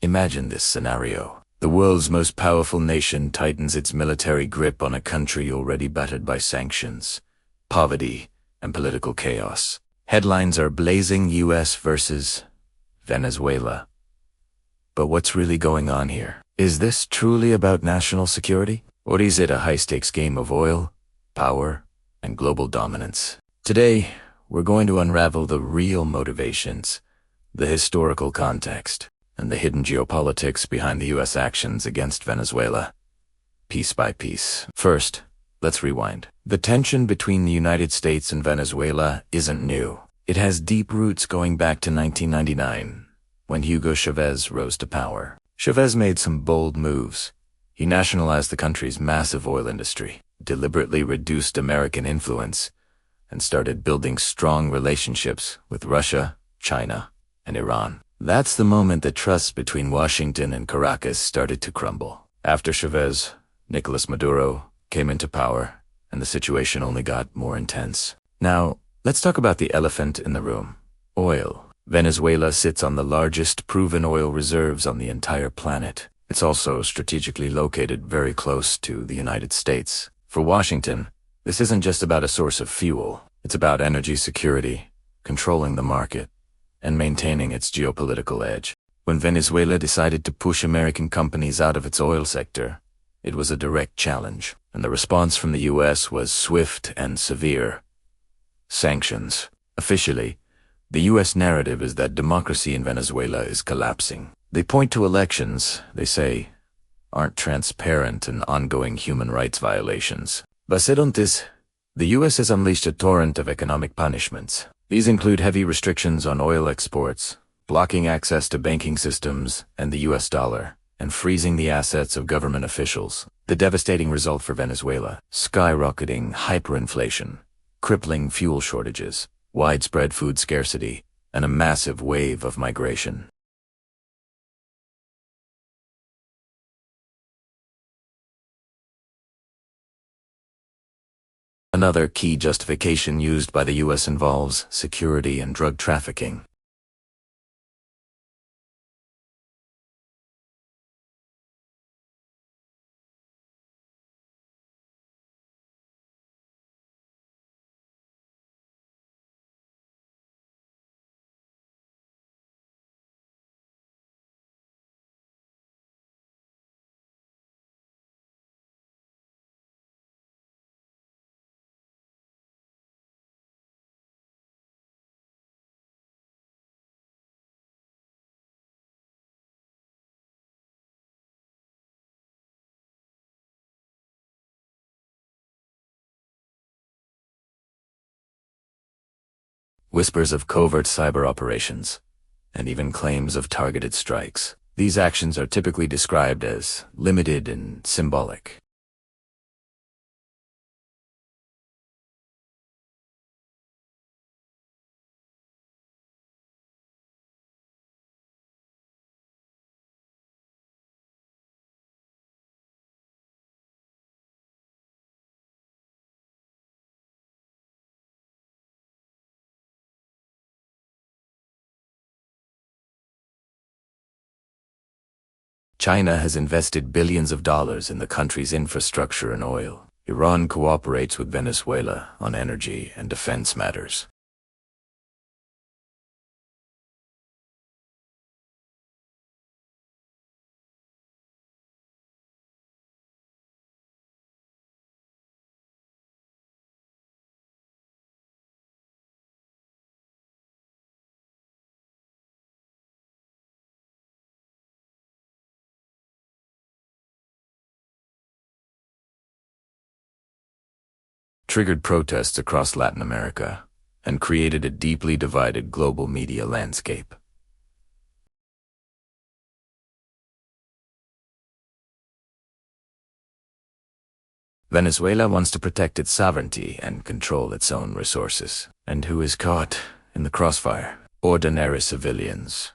Imagine this scenario. The world's most powerful nation tightens its military grip on a country already battered by sanctions, poverty, and political chaos. Headlines are blazing: US versus Venezuela. But what's really going on here? Is this truly about national security? Or is it a high-stakes game of oil, power, and global dominance? Today, we're going to unravel the real motivations, the historical context, and the hidden geopolitics behind the US actions against Venezuela, piece by piece. First, let's rewind. The tension between the United States and Venezuela isn't new. It has deep roots going back to 1999, when Hugo Chavez rose to power. Chavez made some bold moves. He nationalized the country's massive oil industry, deliberately reduced American influence, and started building strong relationships with Russia, China, and Iran. That's the moment that trust between Washington and Caracas started to crumble. After Chavez, Nicolas Maduro came into power, and the situation only got more intense. Now, let's talk about the elephant in the room: oil. Venezuela sits on the largest proven oil reserves on the entire planet. It's also strategically located very close to the United States. For Washington, this isn't just about a source of fuel. It's about energy security, controlling the market, and maintaining its geopolitical edge. When Venezuela decided to push American companies out of its oil sector, it was a direct challenge, and the response from the US was swift and severe: sanctions. Officially, the US narrative is that democracy in Venezuela is collapsing. They point to elections, they say, aren't transparent and ongoing human rights violations. Baserontes, the US has unleashed a torrent of economic punishments. These include heavy restrictions on oil exports, blocking access to banking systems and the US dollar, and freezing the assets of government officials. The devastating result for Venezuela: skyrocketing hyperinflation, crippling fuel shortages, widespread food scarcity, and a massive wave of migration. Another key justification used by the US involves security and drug trafficking. Whispers of covert cyber operations, and even claims of targeted strikes. These actions are typically described as limited and symbolic. China has invested billions of dollars in the country's infrastructure and oil. Iran cooperates with Venezuela on energy and defense matters. Triggered protests across Latin America and created a deeply divided global media landscape. Venezuela wants to protect its sovereignty and control its own resources. And who is caught in the crossfire? Ordinary civilians.